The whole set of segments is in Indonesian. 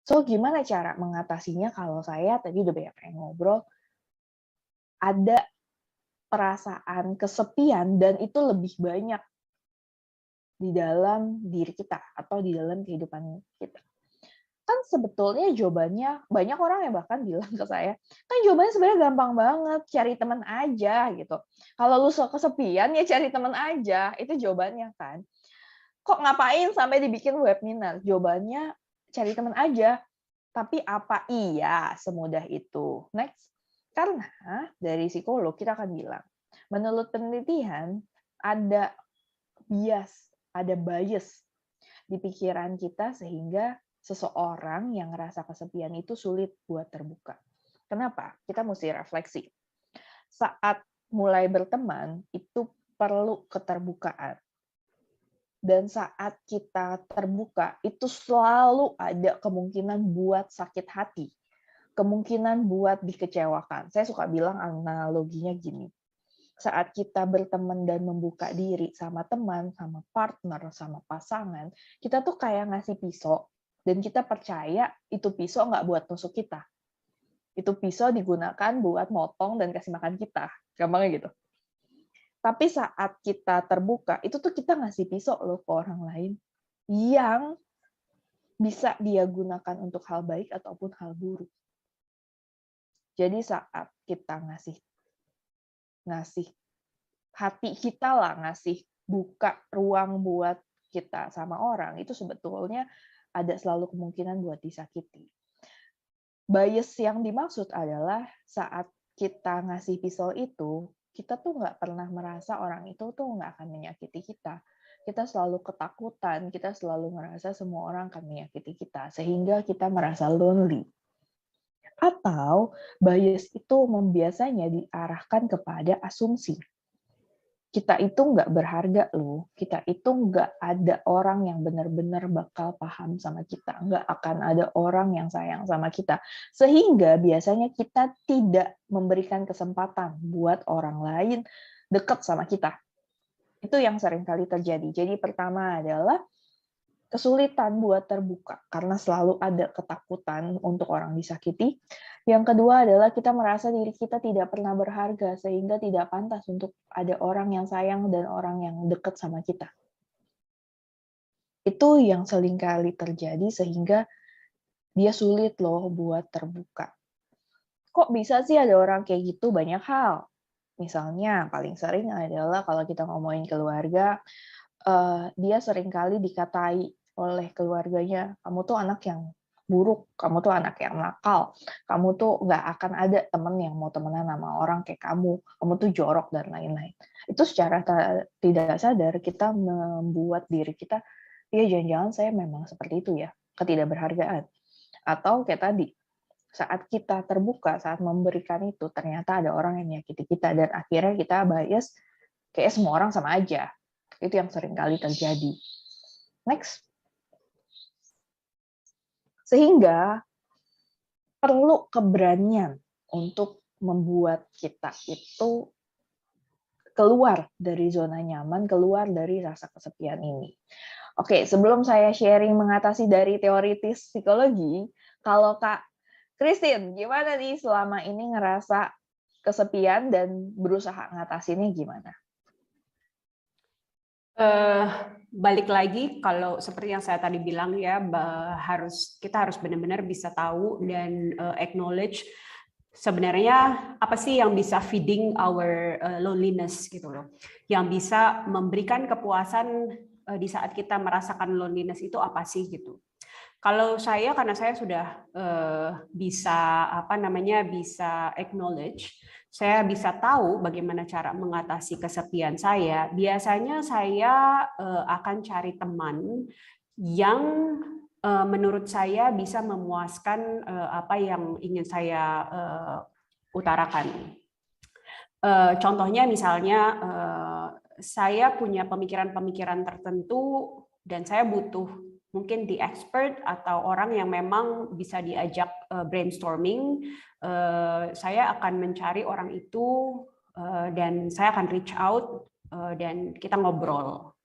So, gimana cara mengatasinya kalau saya tadi udah banyak yang ngobrol, ada perasaan kesepian dan itu lebih banyak di dalam diri kita atau di dalam kehidupan kita. Kan sebetulnya jawabannya banyak orang yang bahkan bilang ke saya, kan jawabannya sebenarnya gampang banget, cari teman aja gitu. Kalau lu kesepian ya cari teman aja, itu jawabannya kan. Kok ngapain sampai dibikin webinar? Jawabannya cari teman aja. Tapi apa iya semudah itu? Next. Karena dari psikolog kita akan bilang, menurut penelitian ada bias di pikiran kita sehingga seseorang yang ngerasa kesepian itu sulit buat terbuka. Kenapa? Kita mesti refleksi. Saat mulai berteman itu perlu keterbukaan. Dan saat kita terbuka, itu selalu ada kemungkinan buat sakit hati. Kemungkinan buat dikecewakan. Saya suka bilang analoginya gini. Saat kita berteman dan membuka diri sama teman, sama partner, sama pasangan, kita tuh kayak ngasih pisau, dan kita percaya itu pisau nggak buat tusuk kita. Itu pisau digunakan buat motong dan kasih makan kita. Gampangnya gitu. Tapi saat kita terbuka, itu tuh kita ngasih pisau loh ke orang lain yang bisa dia gunakan untuk hal baik ataupun hal buruk. Jadi saat kita ngasih hati kita lah, ngasih buka ruang buat kita sama orang, itu sebetulnya ada selalu kemungkinan buat disakiti. Bias yang dimaksud adalah saat kita ngasih pisau itu, kita tuh nggak pernah merasa orang itu tuh nggak akan menyakiti kita. Kita selalu ketakutan, kita selalu merasa semua orang akan menyakiti kita, sehingga kita merasa lonely. Atau bias itu biasanya diarahkan kepada asumsi. Kita itu nggak berharga loh, kita itu nggak ada orang yang benar-benar bakal paham sama kita, nggak akan ada orang yang sayang sama kita. Sehingga biasanya kita tidak memberikan kesempatan buat orang lain dekat sama kita. Itu yang sering kali terjadi. Jadi pertama adalah kesulitan buat terbuka karena selalu ada ketakutan untuk orang disakiti. Yang kedua adalah kita merasa diri kita tidak pernah berharga sehingga tidak pantas untuk ada orang yang sayang dan orang yang dekat sama kita. Itu yang seringkali terjadi sehingga dia sulit loh buat terbuka. Kok bisa sih ada orang kayak gitu? Banyak hal. Misalnya paling sering adalah kalau kita ngomongin keluarga, dia seringkali dikatai oleh keluarganya, kamu tuh anak yang buruk, kamu tuh anak yang nakal, kamu tuh nggak akan ada temen yang mau temenan sama orang kayak kamu tuh jorok dan lain-lain. Itu secara tidak sadar kita membuat diri kita, ya jangan-jangan saya memang seperti itu ya, ketidakberhargaan. Atau kayak tadi, saat kita terbuka, saat memberikan itu, ternyata ada orang yang menyakiti kita, dan akhirnya kita bias, kayak semua orang sama aja. Itu yang sering kali terjadi. Next. Sehingga perlu keberanian untuk membuat kita itu keluar dari zona nyaman, keluar dari rasa kesepian ini. Oke, sebelum saya sharing mengatasi dari teoritis psikologi, kalau Kak Christine, gimana nih selama ini ngerasa kesepian dan berusaha ngatasinnya gimana? Balik lagi, kalau seperti yang saya tadi bilang ya, kita harus benar-benar bisa tahu dan acknowledge sebenarnya apa sih yang bisa feeding our loneliness gitu loh, yang bisa memberikan kepuasan di saat kita merasakan loneliness itu apa sih gitu. Kalau saya, karena saya sudah bisa bisa acknowledge, saya bisa tahu bagaimana cara mengatasi kesepian saya. Biasanya saya akan cari teman yang menurut saya bisa memuaskan apa yang ingin saya utarakan. Contohnya misalnya saya punya pemikiran-pemikiran tertentu dan saya butuh mungkin di expert atau orang yang memang bisa diajak brainstorming. Saya akan mencari orang itu dan saya akan reach out dan kita ngobrol.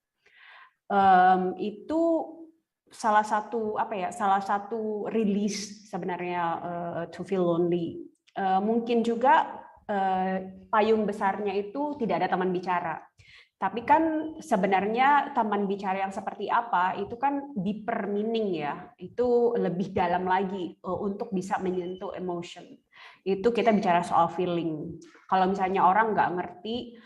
Itu salah satu release sebenarnya to feel lonely. Mungkin juga payung besarnya itu tidak ada teman bicara. Tapi kan sebenarnya teman bicara yang seperti apa itu kan deeper meaning ya, itu lebih dalam lagi untuk bisa menyentuh emotion. Itu kita bicara soal feeling. Kalau misalnya orang nggak ngerti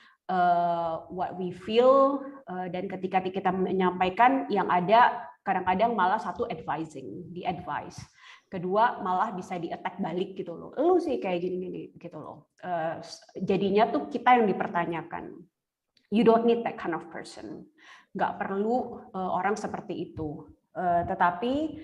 what we feel dan ketika kita menyampaikan yang ada kadang-kadang malah satu advising, di advice. Kedua malah bisa di-attack balik gitu loh. Lu sih kayak gini-gini gitu loh. Jadinya tuh kita yang dipertanyakan. You don't need that kind of person. Nggak perlu orang seperti itu. Tetapi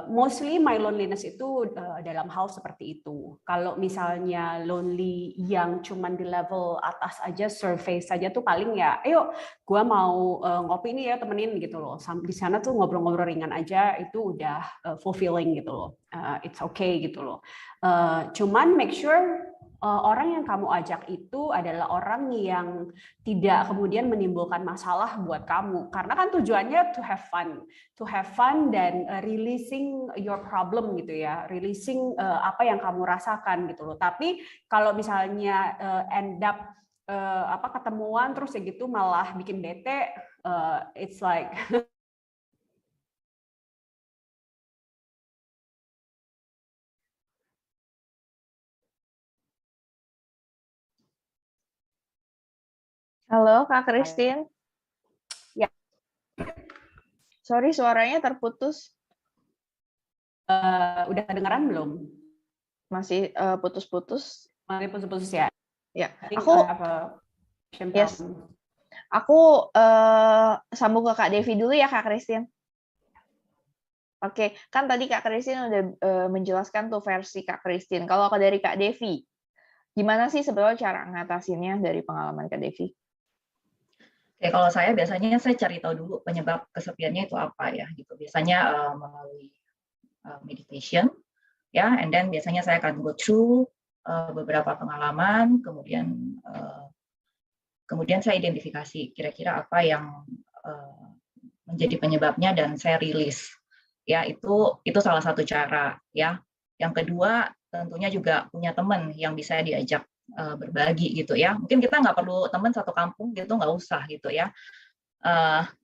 mostly my loneliness itu dalam hal seperti itu. Kalau misalnya lonely yang cuman di level atas aja, surface saja tuh paling ya, ayo gue mau ngopi nih ya temenin gitu loh. Di sana tuh ngobrol-ngobrol ringan aja itu udah fulfilling gitu loh. It's okay gitu loh. Cuman make sure orang yang kamu ajak itu adalah orang yang tidak kemudian menimbulkan masalah buat kamu. Karena kan tujuannya to have fun dan releasing your problem gitu ya, releasing apa yang kamu rasakan gitu loh. Tapi kalau misalnya end up ketemuan terus ya gitu malah bikin bete, it's like Halo Kak Christine. ya. Sorry suaranya terputus. Udah kedengeran belum? Masih putus-putus. Masih putus-putus ya. Ya, Yes. Aku sambung ke Kak Devi dulu ya Kak Christine. Oke, kan tadi Kak Christine udah menjelaskan tuh versi Kak Christine. Kalau dari Kak Devi, gimana sih sebetulnya cara ngatasinnya dari pengalaman Kak Devi? Oke, kalau saya biasanya saya cari tahu dulu penyebab kesepiannya itu apa ya gitu. Biasanya melalui meditation ya, and then biasanya saya akan go through beberapa pengalaman, kemudian saya identifikasi kira-kira apa yang menjadi penyebabnya dan saya rilis. Ya, itu salah satu cara ya. Yang kedua tentunya juga punya teman yang bisa diajak berbagi gitu ya. Mungkin kita nggak perlu teman satu kampung gitu, nggak usah gitu ya.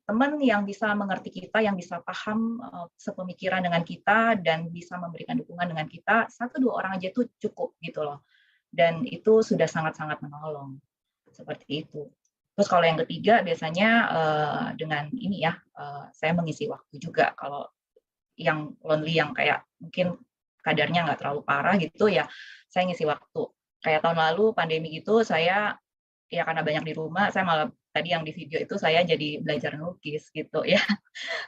Teman yang bisa mengerti kita, yang bisa paham sepemikiran dengan kita dan bisa memberikan dukungan dengan kita, 1-2 orang aja itu cukup gitu loh. Dan itu sudah sangat-sangat menolong. Seperti itu. Terus kalau yang ketiga biasanya dengan ini ya, saya mengisi waktu juga. Kalau yang lonely yang kayak mungkin kadarnya nggak terlalu parah gitu ya, saya ngisi waktu. Kayak tahun lalu pandemi gitu, saya ya karena banyak di rumah, saya malah tadi yang di video itu saya jadi belajar ngelukis gitu ya.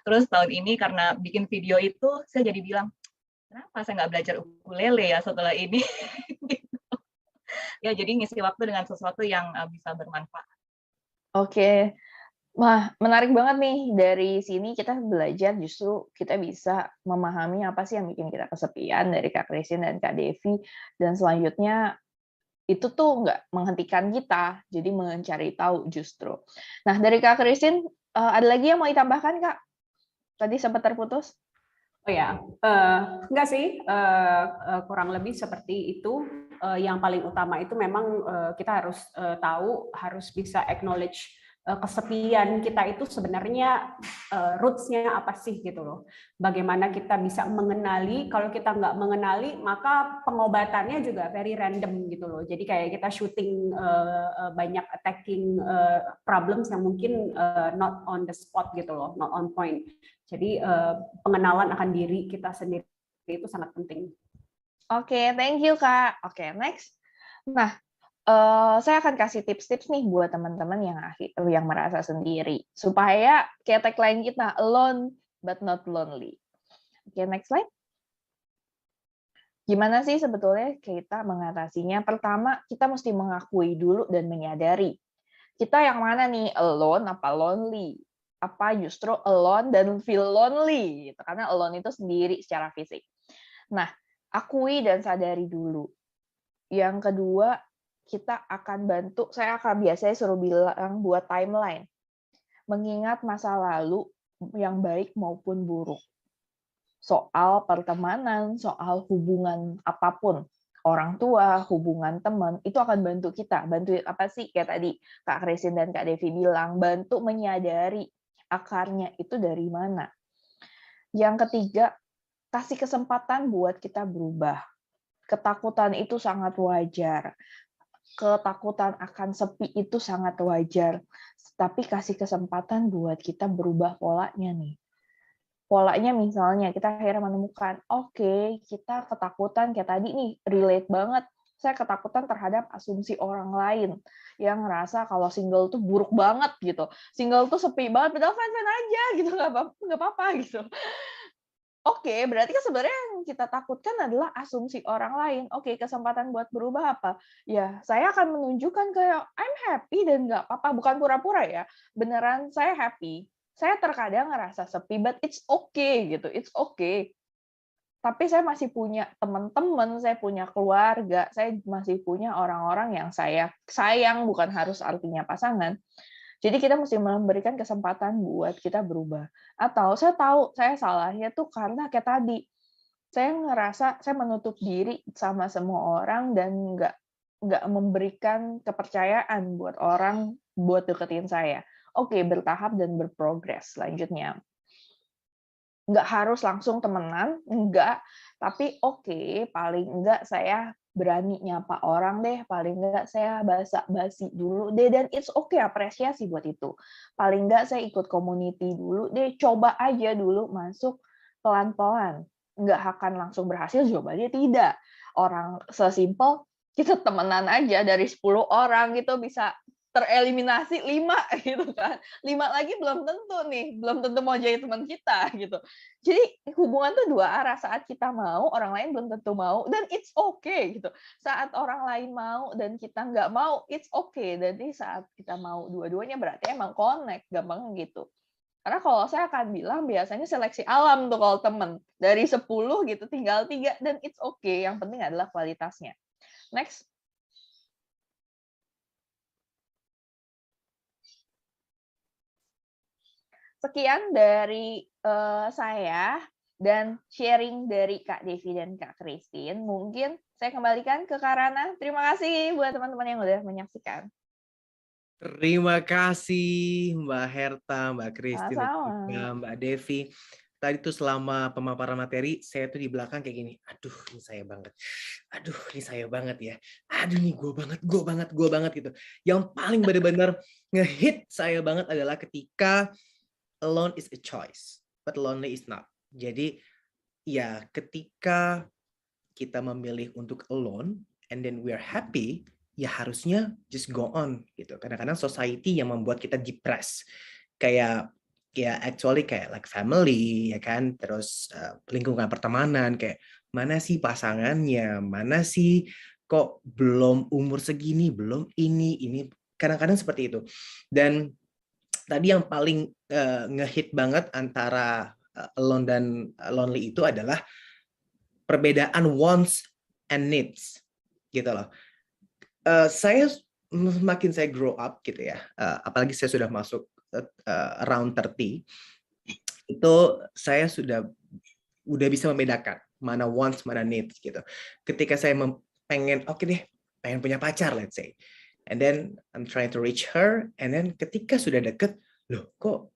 Terus tahun ini karena bikin video itu, saya jadi bilang, kenapa saya nggak belajar ukulele ya setelah ini? Ya jadi ngisi waktu dengan sesuatu yang bisa bermanfaat. Oke. Wah, menarik banget nih. Dari sini kita belajar justru kita bisa memahami apa sih yang bikin kita kesepian dari Kak Christine dan Kak Devi. Dan selanjutnya itu tuh nggak menghentikan kita, jadi mencari tahu justru. Nah, dari Kak Christine, ada lagi yang mau ditambahkan, Kak? Tadi sempat terputus. Oh ya, enggak sih, kurang lebih seperti itu. Yang paling utama itu memang kita harus tahu, harus bisa acknowledge kesepian kita itu sebenarnya roots-nya apa sih gitu loh. Bagaimana kita bisa mengenali, kalau kita nggak mengenali maka pengobatannya juga very random gitu loh. Jadi kayak kita shooting banyak attacking problems yang mungkin not on the spot gitu loh, not on point. Jadi pengenalan akan diri kita sendiri itu sangat penting. Oke, thank you Kak. Oke, next. Nah, saya akan kasih tips-tips nih buat teman-teman yang merasa sendiri supaya kayak tagline kita, alone but not lonely. Oke, next slide. Gimana sih sebetulnya kita mengatasinya? Pertama, kita mesti mengakui dulu dan menyadari. Kita yang mana nih, alone apa lonely? Apa justru alone dan feel lonely? Gitu. Karena alone itu sendiri secara fisik. Nah, akui dan sadari dulu. Yang kedua, kita akan saya akan biasanya suruh bilang buat timeline. Mengingat masa lalu yang baik maupun buruk. Soal pertemanan, soal hubungan apapun, orang tua, hubungan teman, itu akan bantu kita. Bantu apa sih? Kayak tadi Kak Christine dan Kak Devi bilang, bantu menyadari akarnya itu dari mana. Yang ketiga, kasih kesempatan buat kita berubah. Ketakutan itu sangat wajar. Ketakutan akan sepi itu sangat wajar. Tapi kasih kesempatan buat kita berubah polanya nih. Polanya misalnya kita akhirnya menemukan, oke, kita ketakutan kayak tadi nih, relate banget. Saya ketakutan terhadap asumsi orang lain yang ngerasa kalau single tuh buruk banget gitu. Single tuh sepi banget, padahal fan-fan aja gitu, nggak apa-apa gitu. Oke, berarti kan sebenarnya yang kita takutkan adalah asumsi orang lain. Oke, kesempatan buat berubah apa? Ya, saya akan menunjukkan kayak I'm happy dan nggak apa-apa, bukan pura-pura ya. Beneran saya happy. Saya terkadang ngerasa sepi, but it's okay gitu. It's okay. Tapi saya masih punya teman-teman, saya punya keluarga, saya masih punya orang-orang yang saya sayang, bukan harus artinya pasangan. Jadi kita mesti memberikan kesempatan buat kita berubah. Atau saya tahu saya salahnya tuh karena kayak tadi, saya ngerasa saya menutup diri sama semua orang dan nggak memberikan kepercayaan buat orang buat deketin saya. Oke, bertahap dan berprogres selanjutnya. Nggak harus langsung temenan, enggak. Tapi oke, paling enggak saya berani nyapa orang deh, paling enggak saya basa-basi dulu deh, dan it's okay, apresiasi buat itu. Paling enggak saya ikut community dulu deh, coba aja dulu masuk pelan-pelan. Enggak akan langsung berhasil, jawabannya tidak. Orang sesimpel, kita temenan aja dari 10 orang gitu bisa tereliminasi 5 gitu kan. 5 lagi belum tentu nih, belum tentu mau jadi teman kita gitu. Jadi hubungan tuh dua arah, saat kita mau, orang lain belum tentu mau, dan it's okay gitu. Saat orang lain mau dan kita nggak mau, it's okay. Jadi saat kita mau dua-duanya berarti emang connect, gampang gitu. Karena kalau saya akan bilang biasanya seleksi alam tuh kalau temen. Dari 10 gitu tinggal 3 dan it's okay. Yang penting adalah kualitasnya. Next. Sekian dari saya dan sharing dari Kak Devi dan Kak Christine. Mungkin saya kembalikan ke Kak Rana. Terima kasih buat teman-teman yang udah menyaksikan. Terima kasih Mbak Herta, Mbak Christine, dan Sama-sama. juga Mbak Devi. Tadi tuh selama pemaparan materi, saya tuh di belakang kayak gini. Aduh, ini saya banget. Aduh, ini saya banget ya. Aduh, ini gue banget gitu. Yang paling benar-benar ngehit saya banget adalah ketika alone is a choice, but lonely is not. Jadi ya ketika kita memilih untuk alone and then we are happy, ya harusnya just go on gitu. Kadang-kadang society yang membuat kita depressed. Kayak ya actually kayak like family ya kan, terus lingkungan pertemanan kayak mana sih pasangannya, mana sih kok belum umur segini, belum ini kadang-kadang seperti itu. Dan tadi yang paling ngehit banget antara alone dan lonely itu adalah perbedaan wants and needs gitu loh. Saya semakin saya grow up gitu ya, apalagi saya sudah masuk around 30, itu saya udah bisa membedakan mana wants mana needs gitu. Ketika saya pengen oke deh, pengen punya pacar let's say, and then I'm trying to reach her, and then ketika sudah deket, loh kok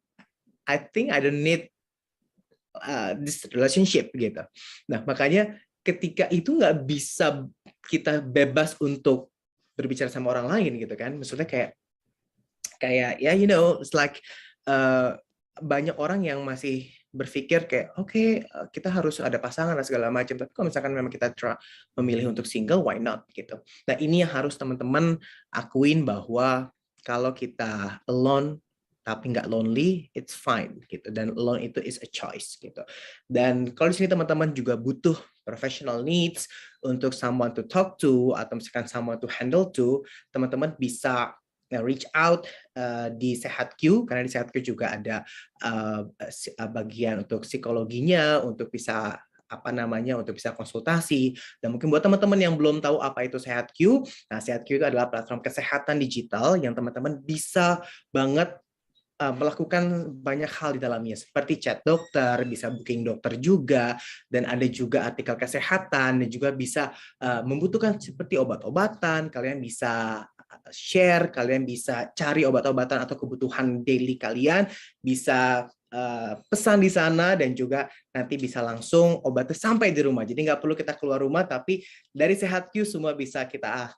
I think I don't need this relationship gitu. Nah makanya ketika itu nggak bisa kita bebas untuk berbicara sama orang lain gitu kan, maksudnya kayak ya you know it's like banyak orang yang masih berpikir kayak oke, kita harus ada pasangan dan segala macam, tapi kalau misalkan memang kita memilih untuk single, why not gitu. Nah ini yang harus teman-teman akuin, bahwa kalau kita alone tapi nggak lonely, it's fine gitu. Dan alone itu is a choice gitu. Dan kalau di sini teman-teman juga butuh professional needs untuk someone to talk to atau misalkan someone to handle to, teman-teman bisa reach out di SehatQ, karena di SehatQ juga ada bagian untuk psikologinya, untuk bisa untuk bisa konsultasi. Dan mungkin buat teman-teman yang belum tahu apa itu SehatQ, nah SehatQ itu adalah platform kesehatan digital yang teman-teman bisa banget melakukan banyak hal di dalamnya, seperti chat dokter, bisa booking dokter juga, dan ada juga artikel kesehatan, dan juga bisa membutuhkan seperti obat-obatan, kalian bisa share, kalian bisa cari obat-obatan atau kebutuhan daily kalian, bisa pesan di sana, dan juga nanti bisa langsung obatnya sampai di rumah. Jadi nggak perlu kita keluar rumah, tapi dari SehatQ semua bisa kita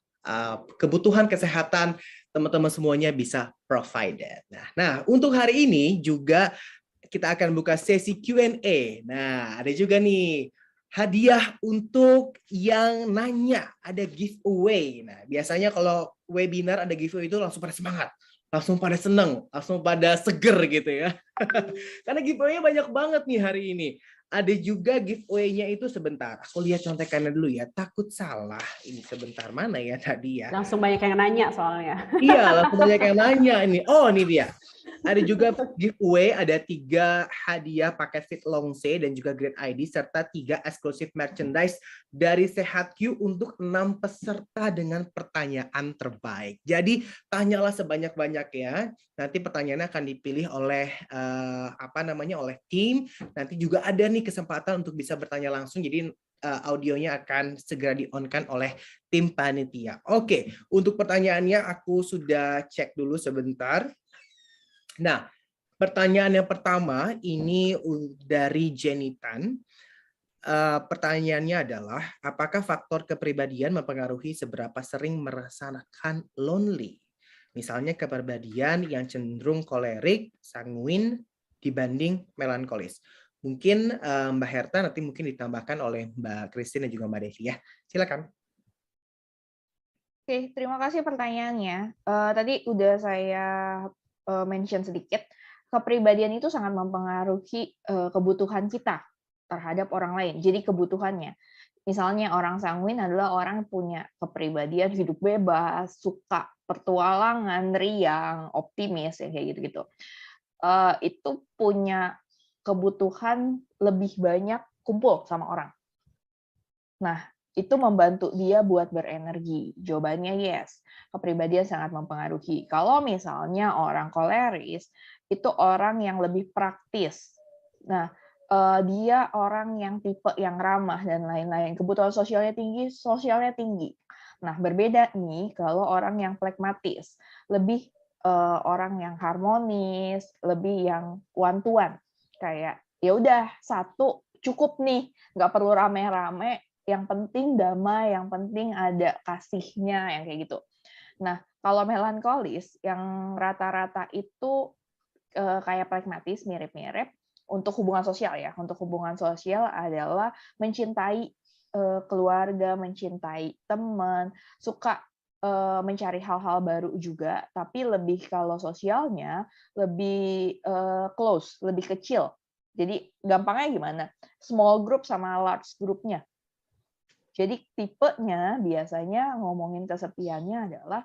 kebutuhan kesehatan teman-teman semuanya bisa provided. Nah, untuk hari ini juga kita akan buka sesi Q&A. Nah, ada juga nih hadiah untuk yang nanya, ada giveaway. Nah, biasanya kalau webinar ada giveaway itu langsung pada semangat, langsung pada seneng, langsung pada seger gitu ya. Karena giveaway-nya banyak banget nih hari ini. Ada juga giveaway-nya itu sebentar. Aku lihat contekannya dulu ya. Takut salah. Ini sebentar mana ya tadi ya. Langsung banyak yang nanya soalnya. Iya, langsung banyak yang nanya ini. Oh, ini dia. Ada juga giveaway, ada 3 hadiah paket fit long stay dan juga Great ID, serta 3 eksklusif merchandise dari SehatQ untuk 6 peserta dengan pertanyaan terbaik. Jadi tanyalah sebanyak-banyak ya. Nanti pertanyaannya akan dipilih oleh oleh tim. Nanti juga ada nih kesempatan untuk bisa bertanya langsung. Jadi audionya akan segera di-on-kan oleh tim panitia. Oke, untuk pertanyaannya aku sudah cek dulu sebentar. Nah, pertanyaan yang pertama ini dari Jenny Tan. Pertanyaannya adalah, apakah faktor kepribadian mempengaruhi seberapa sering merasakan lonely? Misalnya kepribadian yang cenderung kolerik, sanguin dibanding melankolis. Mungkin Mbak Herta nanti mungkin ditambahkan oleh Mbak Christine dan juga Mbak Devi ya. Silakan. Oke, terima kasih pertanyaannya. Tadi udah saya mention sedikit, kepribadian itu sangat mempengaruhi kebutuhan kita terhadap orang lain. Jadi kebutuhannya. Misalnya orang sanguin adalah orang yang punya kepribadian hidup bebas, suka petualangan, riang, optimis, ya kayak gitu-gitu. Itu punya kebutuhan lebih banyak kumpul sama orang. Nah, itu membantu dia buat berenergi. Jawabannya yes, kepribadian sangat mempengaruhi. Kalau misalnya orang koleris, itu orang yang lebih praktis. Nah, dia orang yang tipe yang ramah dan lain-lain. Kebutuhan sosialnya tinggi. Nah, berbeda nih kalau orang yang pragmatis, lebih orang yang harmonis, lebih yang one-to-one. Kayak, ya udah satu cukup nih, nggak perlu rame-rame, yang penting damai, yang penting ada kasihnya, yang kayak gitu. Nah, kalau melankolis, yang rata-rata itu kayak pragmatis, mirip-mirip, untuk hubungan sosial ya. Untuk hubungan sosial adalah mencintai keluarga, mencintai teman, suka mencari hal-hal baru juga, tapi lebih kalau sosialnya lebih close, lebih kecil. Jadi gampangnya gimana? Small group sama large group-nya. Jadi tipenya biasanya ngomongin kesepiannya adalah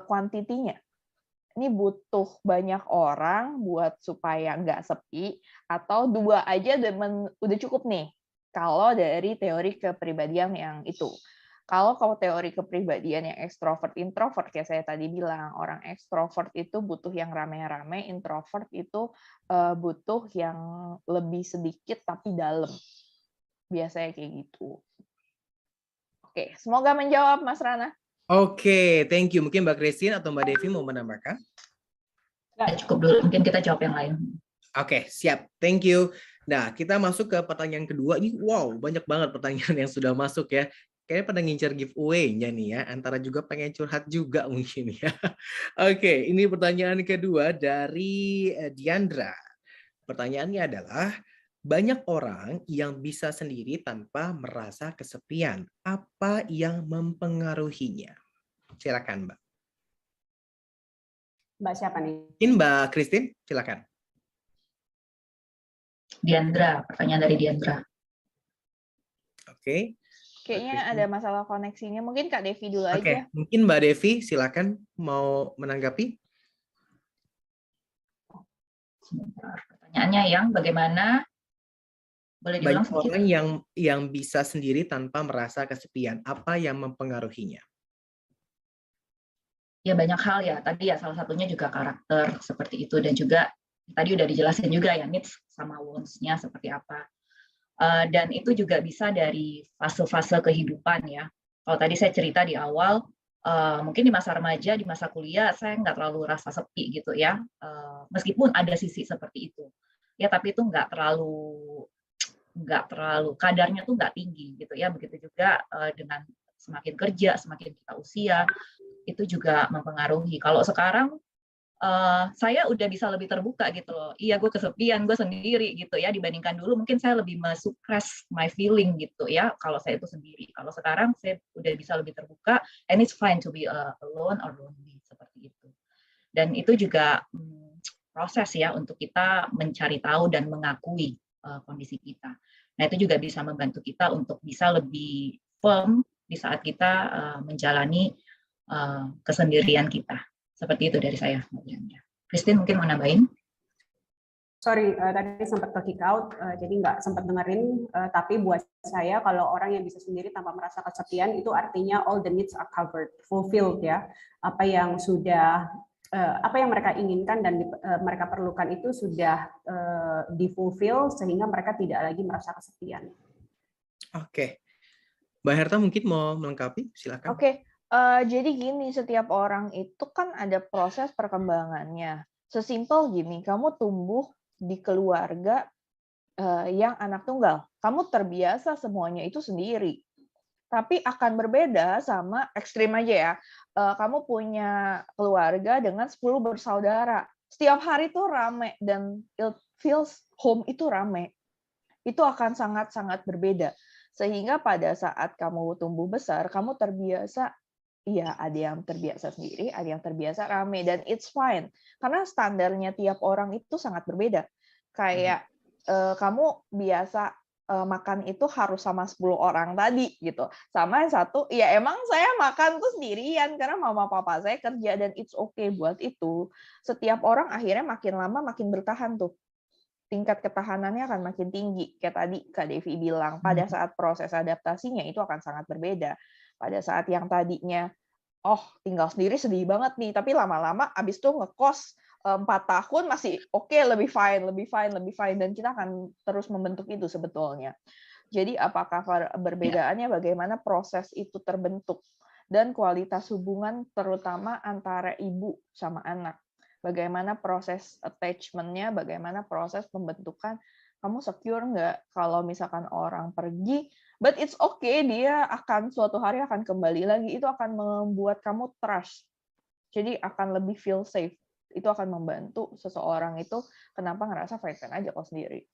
kuantitinya. Ini butuh banyak orang buat supaya nggak sepi, atau 2 aja udah cukup nih, kalau dari teori kepribadian yang itu. Kalau teori kepribadian yang ekstrovert, introvert, kayak saya tadi bilang, orang ekstrovert itu butuh yang rame-rame, introvert itu butuh yang lebih sedikit tapi dalam. Biasanya kayak gitu. Oke, semoga menjawab, Mas Rana. Oke, thank you. Mungkin Mbak Christine atau Mbak Devi mau menambahkan? Cukup dulu, mungkin kita jawab yang lain. Oke, siap. Thank you. Nah, kita masuk ke pertanyaan kedua. Ini wow, banyak banget pertanyaan yang sudah masuk ya. Kayaknya pada ngincar giveaway-nya nih ya. Antara juga pengen curhat juga mungkin ya. Oke, ini pertanyaan kedua dari Diandra. Pertanyaannya adalah, banyak orang yang bisa sendiri tanpa merasa kesepian. Apa yang mempengaruhinya? Silakan, Mbak. Mbak siapa nih? Mungkin Mbak Christine, silakan. Diandra, pertanyaan dari Diandra. Oke. Kayaknya ada masalah koneksinya. Mungkin Kak Devi dulu aja. Oke, mungkin Mbak Devi silakan mau menanggapi. Sebentar. Pertanyaannya yang bagaimana? Boleh diulang Banyak sedikit? orang yang bisa sendiri tanpa merasa kesepian. Apa yang mempengaruhinya? Ya banyak hal ya. Tadi ya salah satunya juga karakter seperti itu, dan juga tadi udah dijelasin juga ya needs sama wants-nya seperti apa. Dan itu juga bisa dari fase-fase kehidupan ya. Kalau tadi saya cerita di awal, mungkin di masa remaja, di masa kuliah saya nggak terlalu rasa sepi gitu ya. Meskipun ada sisi seperti itu, ya tapi itu nggak terlalu kadarnya tuh nggak tinggi gitu ya. Begitu juga dengan semakin kerja, semakin kita usia, itu juga mempengaruhi. Kalau sekarang saya udah bisa lebih terbuka gitu loh. Iya, gue kesepian, gue sendiri gitu ya. Dibandingkan dulu mungkin saya lebih suppress my feeling gitu ya. Kalau saya itu sendiri. Kalau sekarang saya udah bisa lebih terbuka, and it's fine to be alone or lonely seperti itu. Dan itu juga proses ya untuk kita mencari tahu dan mengakui kondisi kita. Nah itu juga bisa membantu kita untuk bisa lebih firm di saat kita menjalani kesendirian kita. Seperti itu dari saya. Christine mungkin mau nambahin? Sorry, tadi sempat ke kick out, jadi nggak sempat dengerin. Tapi buat saya, kalau orang yang bisa sendiri tanpa merasa kesepian, itu artinya all the needs are covered, fulfilled ya. Apa yang mereka inginkan dan mereka perlukan itu sudah di-fulfill, sehingga mereka tidak lagi merasa kesepian. Oke. Mbak Herta mungkin mau melengkapi, silakan. Oke. Jadi gini, setiap orang itu kan ada proses perkembangannya. Sesimpel gini, kamu tumbuh di keluarga yang anak tunggal. Kamu terbiasa semuanya itu sendiri. Tapi akan berbeda sama ekstrim aja ya. Kamu punya keluarga dengan 10 bersaudara. Setiap hari tuh rame dan it feels home itu rame. Itu akan sangat-sangat berbeda. Sehingga pada saat kamu tumbuh besar, kamu terbiasa, iya ada yang terbiasa sendiri, ada yang terbiasa rame, dan it's fine. Karena standarnya tiap orang itu sangat berbeda. Kayak kamu biasa makan itu harus sama 10 orang tadi gitu. Sama yang satu, ya emang saya makan tuh sendirian karena mama papa saya kerja, dan it's okay buat itu. Setiap orang akhirnya makin lama makin bertahan tuh. Tingkat ketahanannya akan makin tinggi. Kayak tadi Kak Devi bilang, pada saat proses adaptasinya itu akan sangat berbeda. Pada saat yang tadinya, oh tinggal sendiri sedih banget nih, tapi lama-lama abis itu ngekos 4 tahun masih oke, lebih fine, dan kita akan terus membentuk itu sebetulnya. Jadi apakah perbedaannya bagaimana proses itu terbentuk, dan kualitas hubungan terutama antara ibu sama anak. Bagaimana proses attachment-nya, bagaimana proses pembentukan, kamu secure nggak kalau misalkan orang pergi, but it's okay, dia akan suatu hari akan kembali lagi, itu akan membuat kamu trust. Jadi akan lebih feel safe. Itu akan membantu seseorang itu kenapa ngerasa fine-fine aja kalau sendiri.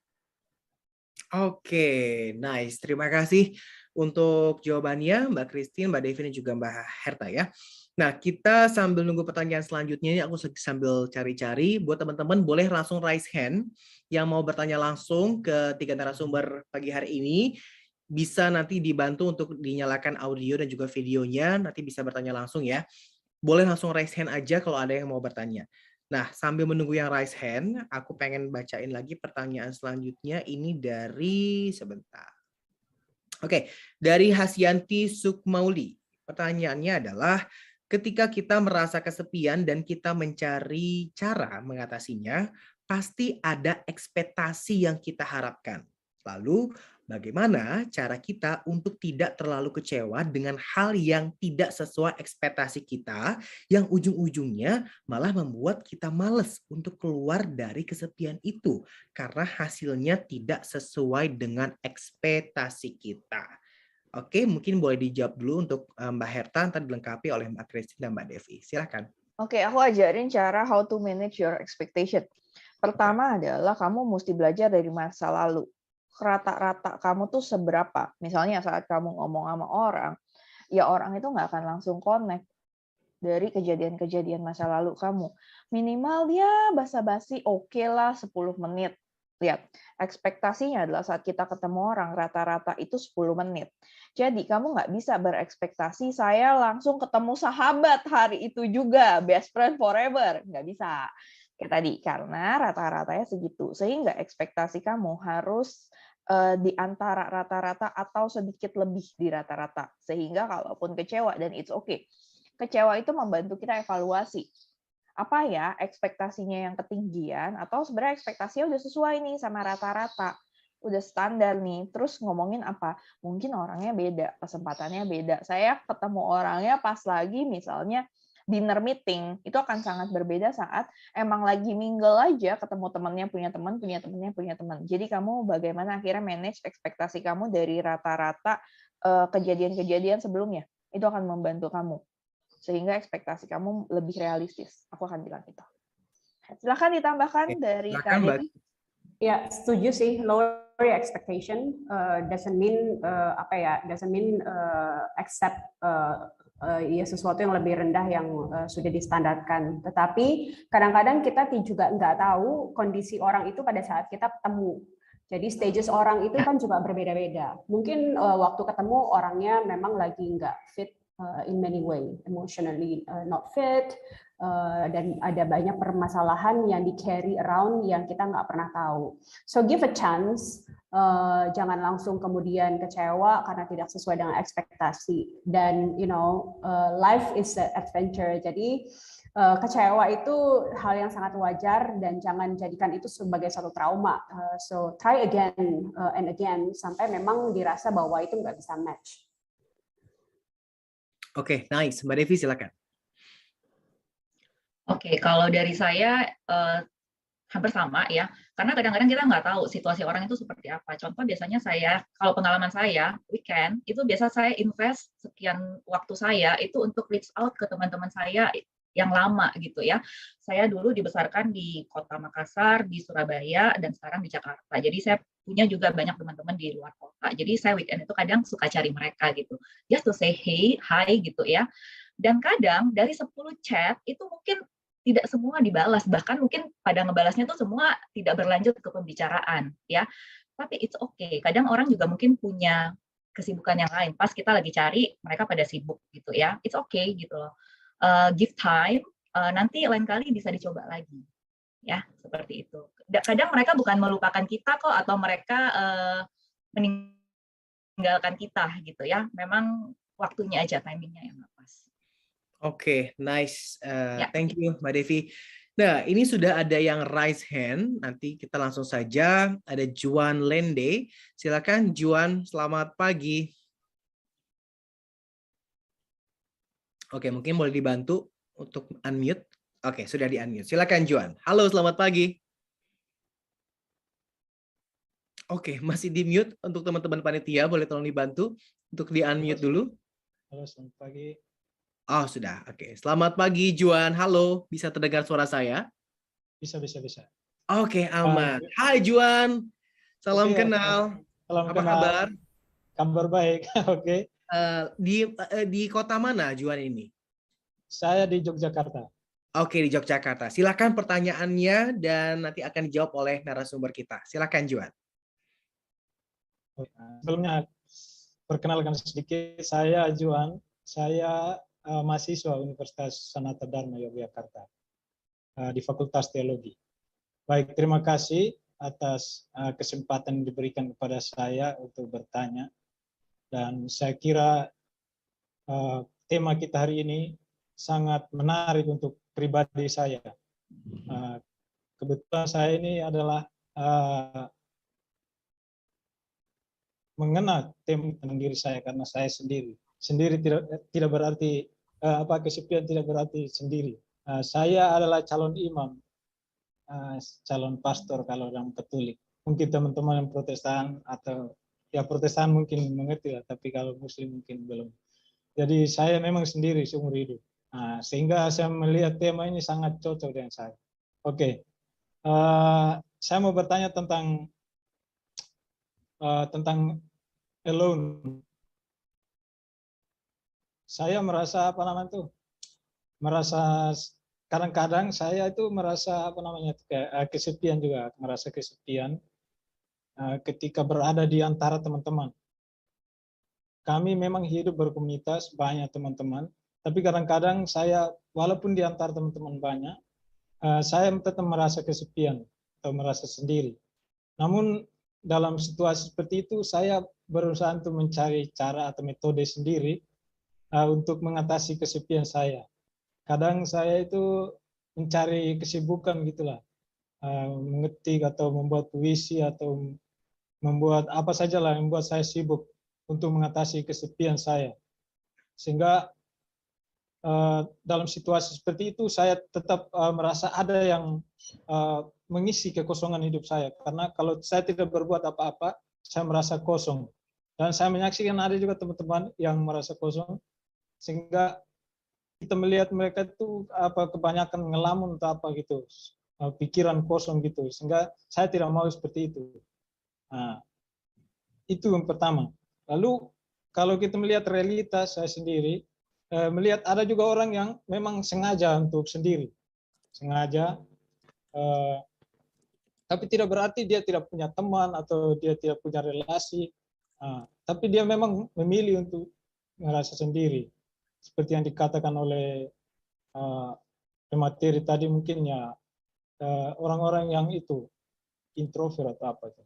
Oke, nice. Terima kasih untuk jawabannya Mbak Christine, Mbak Devi, dan juga Mbak Herta ya. Nah, kita sambil nunggu pertanyaan selanjutnya, ini aku sambil cari-cari. Buat teman-teman, boleh langsung raise hand yang mau bertanya langsung ke 3 narasumber pagi hari ini. Bisa nanti dibantu untuk dinyalakan audio dan juga videonya, nanti bisa bertanya langsung ya. Boleh langsung raise hand aja kalau ada yang mau bertanya. Nah, sambil menunggu yang raise hand, aku pengen bacain lagi pertanyaan selanjutnya. Ini dari, sebentar. Oke, dari Hasyanti Sukmauli. Pertanyaannya adalah, ketika kita merasa kesepian dan kita mencari cara mengatasinya, pasti ada ekspektasi yang kita harapkan. Lalu, bagaimana cara kita untuk tidak terlalu kecewa dengan hal yang tidak sesuai ekspektasi kita, yang ujung-ujungnya malah membuat kita malas untuk keluar dari kesepian itu, karena hasilnya tidak sesuai dengan ekspektasi kita. Oke, mungkin boleh dijawab dulu untuk Mbak Herta, nanti dilengkapi oleh Mbak Christine dan Mbak Devi. Silakan. Oke, aku ajarin cara how to manage your expectation. Pertama adalah kamu mesti belajar dari masa lalu. Rata-rata kamu tuh seberapa. Misalnya saat kamu ngomong sama orang, ya orang itu nggak akan langsung connect dari kejadian-kejadian masa lalu kamu. Minimal dia basa-basi oke lah 10 menit. Lihat, ekspektasinya adalah saat kita ketemu orang, rata-rata itu 10 menit. Jadi kamu nggak bisa berekspektasi saya langsung ketemu sahabat hari itu juga, best friend forever. Nggak bisa. Kayak tadi, karena rata-ratanya segitu. Sehingga ekspektasi kamu harus di antara rata-rata atau sedikit lebih di rata-rata. Sehingga kalaupun kecewa, dan it's okay. kecewa itu membantu kita evaluasi. Apa ya ekspektasinya yang ketinggian, atau sebenarnya ekspektasinya udah sesuai nih sama rata-rata, udah standar nih. Terus ngomongin apa? Mungkin orangnya beda, kesempatannya beda. Saya ketemu orangnya pas lagi misalnya dinner meeting, itu akan sangat berbeda saat emang lagi mingle aja, ketemu temannya punya teman, punya temannya punya teman. Jadi kamu bagaimana akhirnya manage ekspektasi kamu dari rata-rata kejadian-kejadian sebelumnya, itu akan membantu kamu sehingga ekspektasi kamu lebih realistis. Aku akan bilang itu. Silakan ditambahkan dari Kak Silakan, Mbak. Devi. Ya, setuju sih. Lower your expectation doesn't mean doesn't mean accept ya sesuatu yang lebih rendah yang sudah distandarkan. Tetapi kadang-kadang kita juga nggak tahu kondisi orang itu pada saat kita ketemu. Jadi stages orang itu kan juga berbeda-beda. Mungkin waktu ketemu orangnya memang lagi nggak fit in many way, emotionally not fit, dan ada banyak permasalahan yang di carry around yang kita nggak pernah tahu. So give a chance. Jangan langsung kemudian kecewa karena tidak sesuai dengan ekspektasi. Dan life is an adventure. Jadi kecewa itu hal yang sangat wajar dan jangan jadikan itu sebagai satu trauma. So try again and again sampai memang dirasa bahwa itu nggak bisa match. Oke, nice. Mbak Devi silakan. Oke, kalau dari saya hampir sama ya, karena kadang-kadang kita nggak tahu situasi orang itu seperti apa. Contoh biasanya kalau pengalaman saya, weekend, itu biasa saya invest sekian waktu saya itu untuk reach out ke teman-teman saya yang lama gitu ya. Saya dulu dibesarkan di kota Makassar, di Surabaya, dan sekarang di Jakarta. Jadi saya punya juga banyak teman-teman di luar kota. Jadi saya weekend itu kadang suka cari mereka gitu. Just to say hey, hi gitu ya. Dan kadang dari 10 chat itu mungkin tidak semua dibalas, bahkan mungkin pada ngebalasnya tuh semua tidak berlanjut ke pembicaraan ya. Tapi it's okay. Kadang orang juga mungkin punya kesibukan yang lain. Pas kita lagi cari, mereka pada sibuk gitu ya. It's okay gitu loh. Give time, nanti lain kali bisa dicoba lagi. Ya, seperti itu. Kadang mereka bukan melupakan kita kok atau mereka meninggalkan kita gitu ya. Memang waktunya aja, timingnya yang pas. Oke, nice. Ya. Thank you, Mbak Devi. Nah, ini sudah ada yang raise hand. Nanti kita langsung saja. Ada Juan Lende. Silakan, Juan. Selamat pagi. Oke, mungkin boleh dibantu untuk unmute. Oke, sudah di-unmute. Silakan, Juan. Halo, selamat pagi. Oke, masih di-mute untuk teman-teman panitia. Boleh tolong dibantu untuk di-unmute dulu. Halo, selamat pagi. Oh, sudah. Oke. Selamat pagi, Juan. Halo, bisa terdengar suara saya? Bisa. Oke, aman. Hai, Juan. Salam Oke, kenal. Salam Apa kenal. kabar? Kabar baik. Oke. Di kota mana, Juan ini? Saya di Yogyakarta. Oke, di Yogyakarta. Silakan pertanyaannya dan nanti akan dijawab oleh narasumber kita. Silakan, Juan. Sebelumnya, perkenalkan sedikit, saya Juan. Saya mahasiswa Universitas Sanata Dharma Yogyakarta di Fakultas Teologi. Baik, terima kasih atas kesempatan yang diberikan kepada saya untuk bertanya. Dan saya kira tema kita hari ini sangat menarik untuk pribadi saya. Kebetulan saya ini adalah mengenal tema tentang diri saya karena saya sendiri. Sendiri tidak berarti kesepian tidak berarti sendiri. Saya adalah calon imam, calon pastor kalau orang Katolik. Mungkin teman-teman yang Protestan atau ya Protestan mungkin mengerti lah, tapi kalau Muslim mungkin belum. Jadi saya memang sendiri seumur hidup. Sehingga saya melihat tema ini sangat cocok dengan saya. Oke, saya mau bertanya tentang alone. Saya merasa kadang-kadang saya itu merasa kesepian juga, merasa kesepian ketika berada di antara teman-teman. Kami memang hidup berkomunitas, banyak teman-teman, tapi kadang-kadang saya walaupun di antara teman-teman banyak, saya tetap merasa kesepian atau merasa sendiri. Namun dalam situasi seperti itu saya berusaha untuk mencari cara atau metode sendiri untuk mengatasi kesepian saya. Kadang saya itu mencari kesibukan gitulah, mengetik atau membuat puisi atau membuat apa sajalah yang membuat saya sibuk untuk mengatasi kesepian saya. Sehingga dalam situasi seperti itu saya tetap merasa ada yang mengisi kekosongan hidup saya. Karena kalau saya tidak berbuat apa-apa, saya merasa kosong. Dan saya menyaksikan ada juga teman-teman yang merasa kosong, sehingga kita melihat mereka itu kebanyakan ngelamun atau apa gitu, pikiran kosong gitu, sehingga saya tidak mau seperti itu. Nah, itu yang pertama. Lalu kalau kita melihat realitas saya sendiri, melihat ada juga orang yang memang sengaja untuk sendiri, sengaja, tapi tidak berarti dia tidak punya teman atau dia tidak punya relasi, tapi dia memang memilih untuk merasa sendiri. Seperti yang dikatakan oleh pemateri tadi, mungkin ya orang-orang yang itu introvert atau apa itu.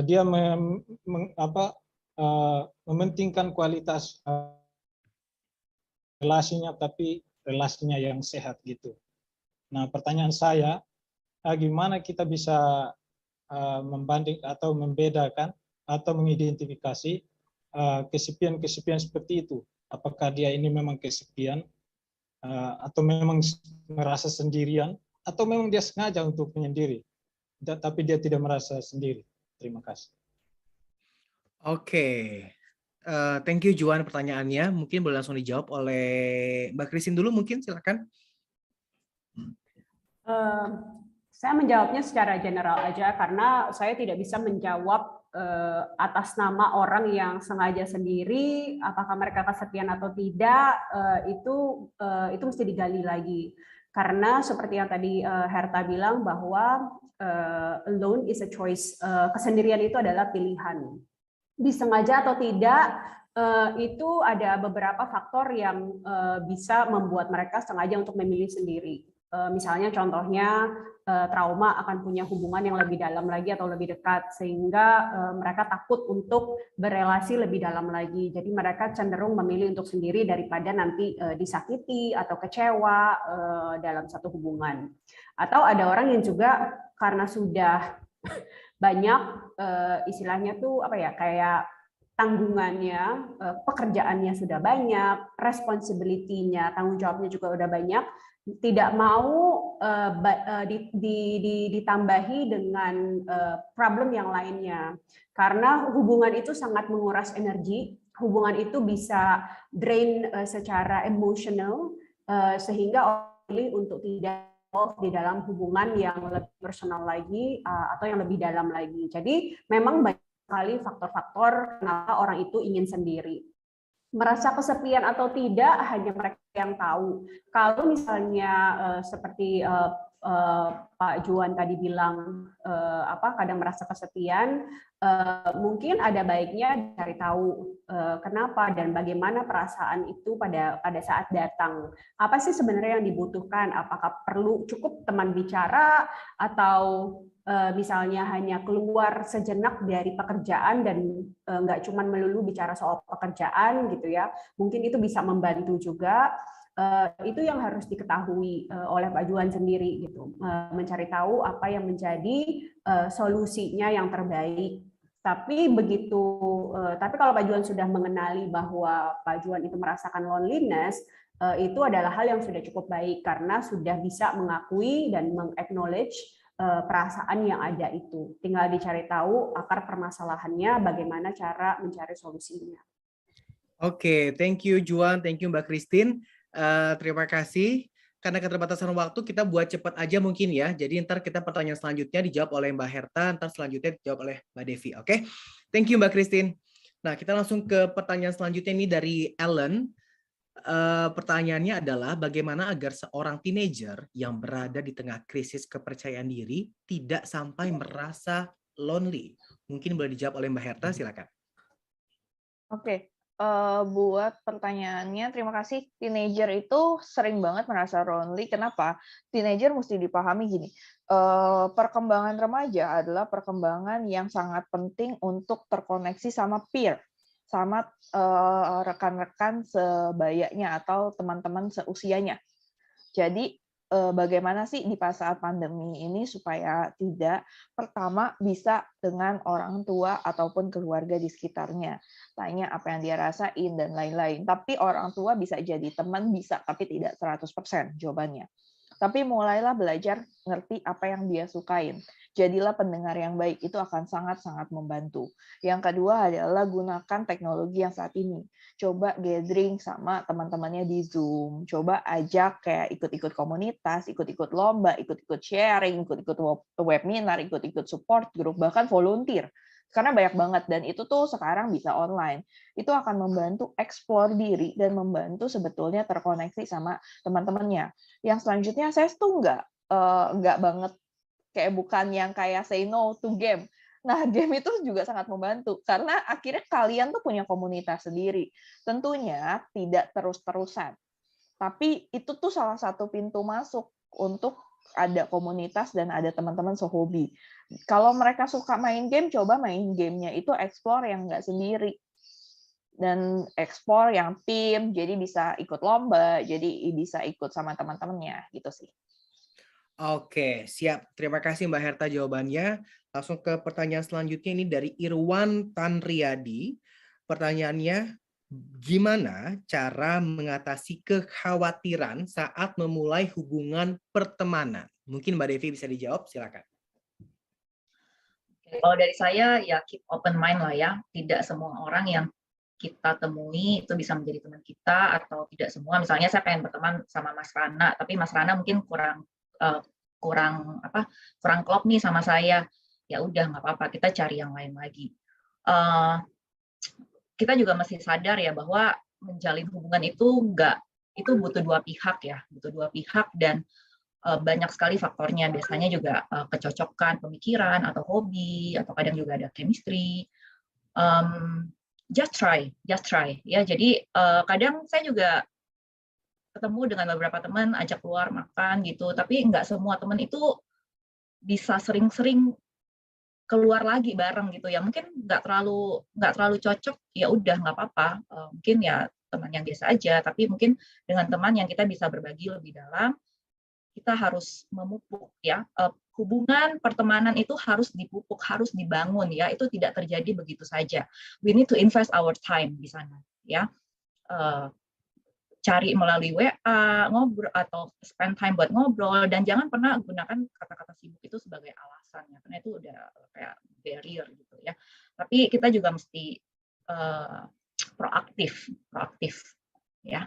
Dia mementingkan kualitas relasinya, tapi relasinya yang sehat gitu. Nah, pertanyaan saya, gimana kita bisa membanding atau membedakan atau mengidentifikasi kesepian-kesepian seperti itu? Apakah dia ini memang kesepian atau memang merasa sendirian, atau memang dia sengaja untuk menyendiri, tapi dia tidak merasa sendiri? Terima kasih. Oke, thank you Juan pertanyaannya. Mungkin boleh langsung dijawab oleh Mbak Christine dulu, mungkin silakan. Saya menjawabnya secara general aja karena saya tidak bisa menjawab atas nama orang yang sengaja sendiri, apakah mereka kesepian atau tidak, itu mesti digali lagi. Karena seperti yang tadi Herta bilang bahwa alone is a choice, kesendirian itu adalah pilihan. Disengaja atau tidak, itu ada beberapa faktor yang bisa membuat mereka sengaja untuk memilih sendiri. Misalnya contohnya trauma akan punya hubungan yang lebih dalam lagi atau lebih dekat, sehingga mereka takut untuk berelasi lebih dalam lagi. Jadi mereka cenderung memilih untuk sendiri daripada nanti disakiti atau kecewa dalam satu hubungan. Atau ada orang yang juga karena sudah banyak istilahnya tuh apa ya, kayak tanggungannya, pekerjaannya sudah banyak, responsibility-nya, tanggung jawabnya juga udah banyak, tidak mau ditambahi dengan problem yang lainnya. Karena hubungan itu sangat menguras energi, hubungan itu bisa drain secara emosional, sehingga orang pilih untuk tidak di dalam hubungan yang lebih personal lagi atau yang lebih dalam lagi. Jadi memang banyak sekali faktor-faktor kenapa orang itu ingin sendiri. Merasa kesepian atau tidak hanya mereka yang tahu. Kalau misalnya seperti Pak Juan tadi bilang kadang merasa kesepian, mungkin ada baiknya cari tahu kenapa dan bagaimana perasaan itu pada saat datang. Apa sih sebenarnya yang dibutuhkan? Apakah perlu cukup teman bicara atau misalnya hanya keluar sejenak dari pekerjaan dan nggak cuma melulu bicara soal pekerjaan gitu ya, mungkin itu bisa membantu juga. Itu yang harus diketahui oleh Pak Juan sendiri gitu, mencari tahu apa yang menjadi solusinya yang terbaik. Tapi kalau Pak Juan sudah mengenali bahwa Pak Juan itu merasakan loneliness, itu adalah hal yang sudah cukup baik karena sudah bisa mengakui dan meng-acknowledge perasaan yang ada itu. Tinggal dicari tahu akar permasalahannya, bagaimana cara mencari solusinya. Oke, thank you Juan, thank you Mbak Christine. Terima kasih. Karena keterbatasan waktu, kita buat cepat aja mungkin ya. Jadi ntar kita pertanyaan selanjutnya dijawab oleh Mbak Herta, ntar selanjutnya dijawab oleh Mbak Devi. Oke, thank you Mbak Christine. Nah, kita langsung ke pertanyaan selanjutnya ini dari Ellen. Pertanyaannya adalah bagaimana agar seorang teenager yang berada di tengah krisis kepercayaan diri tidak sampai merasa lonely. Mungkin boleh dijawab oleh Mbak Herta, silakan. Oke, buat pertanyaannya terima kasih. Teenager itu sering banget merasa lonely. Kenapa? Teenager mesti dipahami gini, perkembangan remaja adalah perkembangan yang sangat penting untuk terkoneksi sama peer. sama rekan-rekan sebayanya atau teman-teman seusianya. Jadi bagaimana sih di pas saat pandemi ini supaya tidak, pertama bisa dengan orang tua ataupun keluarga di sekitarnya. Tanya apa yang dia rasain dan lain-lain. Tapi orang tua bisa jadi teman, bisa, tapi tidak 100% jawabannya. Tapi mulailah belajar ngerti apa yang dia sukain. Jadilah pendengar yang baik, itu akan sangat-sangat membantu. Yang kedua adalah gunakan teknologi yang saat ini. Coba gathering sama teman-temannya di Zoom. Coba ajak kayak ikut-ikut komunitas, ikut-ikut lomba, ikut-ikut sharing, ikut-ikut webinar, ikut-ikut support group, bahkan volunteer. Karena banyak banget, dan itu tuh sekarang bisa online. Itu akan membantu explore diri dan membantu sebetulnya terkoneksi sama teman-temannya. Yang selanjutnya saya tuh nggak banget kayak bukan yang kayak say no to game. Nah, game itu juga sangat membantu karena akhirnya kalian tuh punya komunitas sendiri. Tentunya tidak terus-terusan. Tapi itu tuh salah satu pintu masuk untuk ada komunitas dan ada teman-teman sehobi. Kalau mereka suka main game, coba main gamenya itu explore yang nggak sendiri. Dan explore yang tim, jadi bisa ikut lomba, jadi bisa ikut sama teman-temannya, gitu sih. Oke, siap. Terima kasih Mbak Herta jawabannya. Langsung ke pertanyaan selanjutnya, ini dari Irwan Tanriadi. Pertanyaannya, gimana cara mengatasi kekhawatiran saat memulai hubungan pertemanan? Mungkin Mbak Devi bisa dijawab, silakan. Kalau dari saya ya keep open mind lah ya. Tidak semua orang yang kita temui itu bisa menjadi teman kita, atau tidak semua. Misalnya saya pengen berteman sama Mas Rana, tapi Mas Rana mungkin kurang klop nih sama saya. Ya udah nggak apa-apa, kita cari yang lain lagi. Kita juga mesti sadar ya bahwa menjalin hubungan itu butuh dua pihak ya, butuh dua pihak, dan banyak sekali faktornya. Biasanya juga kecocokan pemikiran atau hobi, atau kadang juga ada chemistry. Just try ya. Jadi kadang saya juga ketemu dengan beberapa teman, ajak keluar makan gitu, tapi nggak semua teman itu bisa sering-sering keluar lagi bareng gitu ya. Mungkin nggak terlalu cocok, ya udah nggak apa-apa. Mungkin ya teman yang biasa aja, tapi mungkin dengan teman yang kita bisa berbagi lebih dalam, kita harus memupuk ya. Hubungan pertemanan itu harus dipupuk, harus dibangun ya. Itu tidak terjadi begitu saja. We need to invest our time di sana ya. Cari melalui WA, ngobrol, atau spend time buat ngobrol, dan jangan pernah gunakan kata-kata sibuk itu sebagai alasan ya, karena itu udah kayak barrier gitu ya. Tapi kita juga mesti proaktif ya.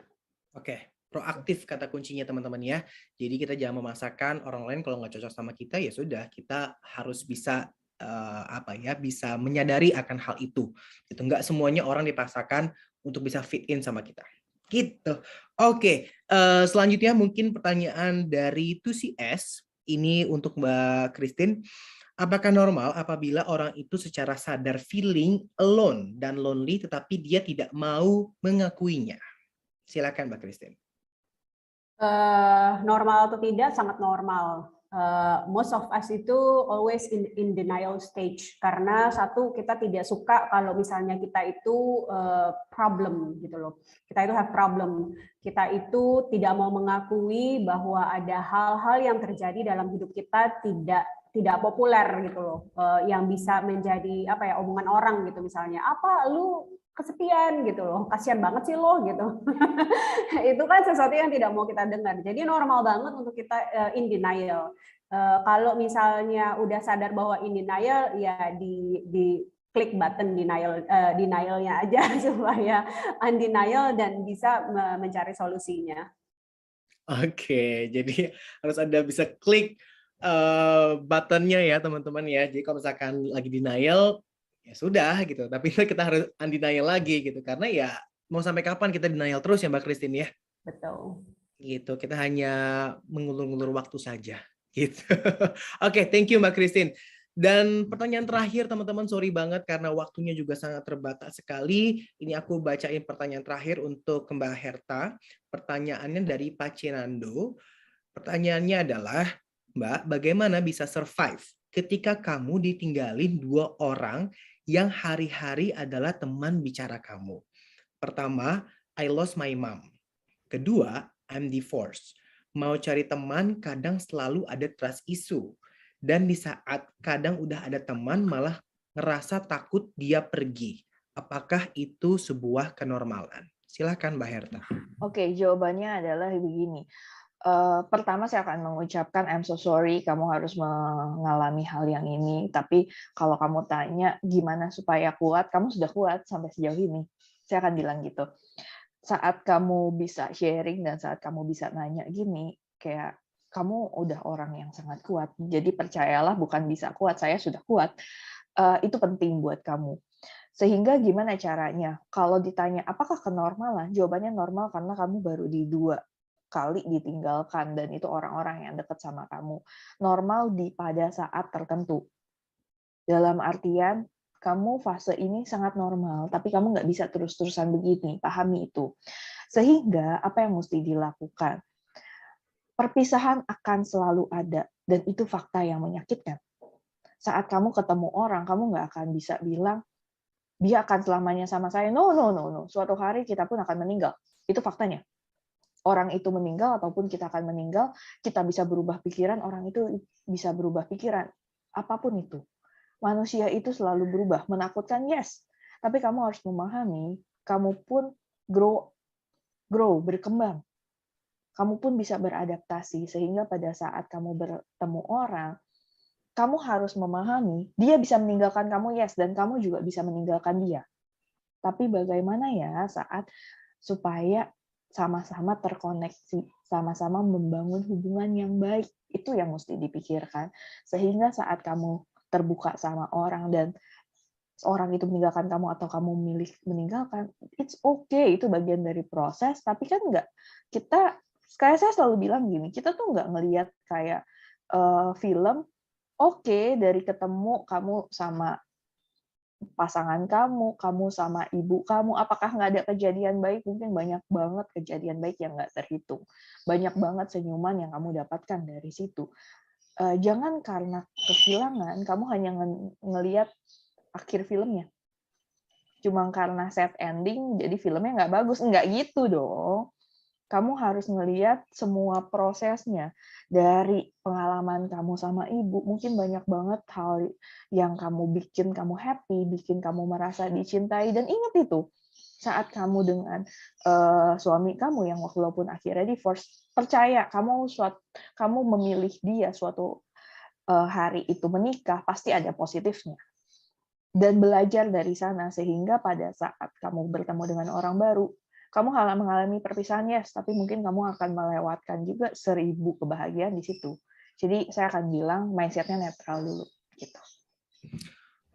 Oke. Proaktif kata kuncinya teman-teman ya. Jadi kita jangan memaksakan orang lain kalau nggak cocok sama kita, ya sudah, kita harus bisa bisa menyadari akan hal itu. Itu nggak semuanya orang dipaksakan untuk bisa fit in sama kita. Gitu. Oke. Selanjutnya mungkin pertanyaan dari 2CS. Ini untuk Mbak Christine. Apakah normal apabila orang itu secara sadar feeling alone dan lonely tetapi dia tidak mau mengakuinya? Silakan Mbak Christine. Normal atau tidak, sangat normal. Most of us itu always in denial stage, karena satu, kita tidak suka kalau misalnya kita itu problem gitu loh. Kita itu have problem. Kita itu tidak mau mengakui bahwa ada hal-hal yang terjadi dalam hidup kita tidak populer gitu loh, yang bisa menjadi omongan orang gitu, misalnya lu kesepian gitu loh, kasihan banget sih lo gitu. Itu kan sesuatu yang tidak mau kita dengar. Jadi normal banget untuk kita in denial. Kalau misalnya udah sadar bahwa in denial, ya di klik button denialnya aja supaya undenial dan bisa mencari solusinya. Oke, jadi harus ada bisa klik buttonnya ya teman-teman ya. Jadi kalau misalkan lagi denial, ya sudah gitu. Tapi kita harus undenial lagi gitu. Karena ya mau sampai kapan kita denial terus ya Mbak Christine ya? Betul. Gitu, kita hanya mengulur-ngulur waktu saja. Gitu. Oke, thank you Mbak Christine. Dan pertanyaan terakhir teman-teman, sorry banget karena waktunya juga sangat terbatas sekali. Ini aku bacain pertanyaan terakhir untuk Mbak Herta. Pertanyaannya dari Pak Cenando. Pertanyaannya adalah, Mbak, bagaimana bisa survive ketika kamu ditinggalin 2 orang yang hari-hari adalah teman bicara kamu. Pertama, I lost my mom. Kedua, I'm divorced. Mau cari teman kadang selalu ada trust issue. Dan di saat kadang udah ada teman malah ngerasa takut dia pergi. Apakah itu sebuah kenormalan? Silakan Mbak Herta. Oke, jawabannya adalah begini. Pertama saya akan mengucapkan I'm so sorry kamu harus mengalami hal yang ini. Tapi kalau kamu tanya gimana supaya kuat, kamu sudah kuat sampai sejauh ini. Saya akan bilang gitu. Saat kamu bisa sharing dan saat kamu bisa nanya gini, kayak kamu udah orang yang sangat kuat. Jadi percayalah bukan bisa kuat, saya sudah kuat. Itu penting buat kamu. Sehingga gimana caranya? Kalau ditanya apakah kenormalan? Jawabannya normal karena kamu baru di 2 kali ditinggalkan dan itu orang-orang yang dekat sama kamu. Normal pada saat tertentu. Dalam artian kamu fase ini sangat normal, tapi kamu nggak bisa terus-terusan begini, pahami itu. Sehingga apa yang mesti dilakukan? Perpisahan akan selalu ada, dan itu fakta yang menyakitkan. Saat kamu ketemu orang, kamu nggak akan bisa bilang, dia akan selamanya sama saya. No. Suatu hari kita pun akan meninggal. Itu faktanya. Orang itu meninggal ataupun kita akan meninggal, kita bisa berubah pikiran, orang itu bisa berubah pikiran. Apapun itu. Manusia itu selalu berubah. Menakutkan, yes. Tapi kamu harus memahami, kamu pun grow, berkembang. Kamu pun bisa beradaptasi, sehingga pada saat kamu bertemu orang, kamu harus memahami, dia bisa meninggalkan kamu, yes, dan kamu juga bisa meninggalkan dia. Tapi bagaimana ya saat supaya sama-sama terkoneksi, sama-sama membangun hubungan yang baik. Itu yang mesti dipikirkan. Sehingga saat kamu terbuka sama orang dan orang itu meninggalkan kamu atau kamu memilih meninggalkan, it's okay, itu bagian dari proses. Tapi kan enggak, kayak saya selalu bilang gini, kita tuh enggak ngelihat kayak film, oke, dari ketemu kamu sama pasangan kamu sama ibu kamu, apakah nggak ada kejadian baik? Mungkin banyak banget kejadian baik yang nggak terhitung. Banyak banget senyuman yang kamu dapatkan dari situ. Jangan karena kehilangan, kamu hanya ngelihat akhir filmnya. Cuma karena set ending, jadi filmnya nggak bagus. Nggak gitu dong. Kamu harus ngelihat semua prosesnya. Dari pengalaman kamu sama ibu, mungkin banyak banget hal yang kamu bikin kamu happy, bikin kamu merasa dicintai. Dan ingat itu, saat kamu dengan suami kamu yang walaupun akhirnya divorce, percaya kamu memilih dia suatu hari itu menikah, pasti ada positifnya. Dan belajar dari sana, sehingga pada saat kamu bertemu dengan orang baru, kamu mengalami perpisahan, yes, tapi mungkin kamu akan melewatkan juga 1000 kebahagiaan di situ. Jadi saya akan bilang mindset-nya netral dulu. Gitu.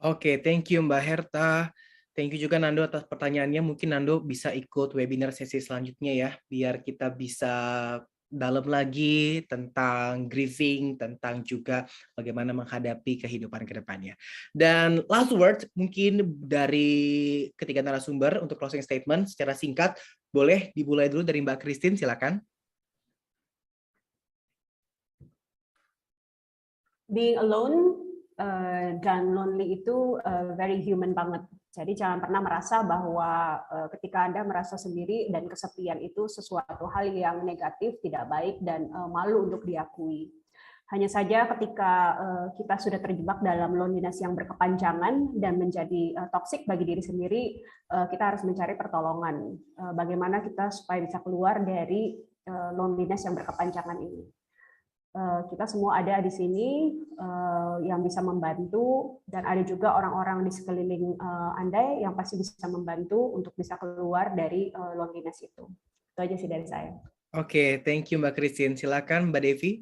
Oke, thank you Mbak Herta. Thank you juga Nando atas pertanyaannya. Mungkin Nando bisa ikut webinar sesi selanjutnya ya, biar kita bisa dalam lagi tentang grieving, tentang juga bagaimana menghadapi kehidupan ke depannya. Dan last word mungkin dari ketiga narasumber untuk closing statement secara singkat, boleh dimulai dulu dari Mbak Christine, silakan. Being alone dan lonely itu very human banget. Jadi jangan pernah merasa bahwa ketika Anda merasa sendiri dan kesepian itu sesuatu hal yang negatif, tidak baik, dan malu untuk diakui. Hanya saja ketika kita sudah terjebak dalam loneliness yang berkepanjangan dan menjadi toksik bagi diri sendiri, kita harus mencari pertolongan. Bagaimana kita supaya bisa keluar dari loneliness yang berkepanjangan ini. Kita semua ada di sini yang bisa membantu, dan ada juga orang-orang di sekeliling Anda yang pasti bisa membantu untuk bisa keluar dari loneliness itu. Itu aja sih dari saya. Oke, thank you Mbak Christine. Silakan Mbak Devi.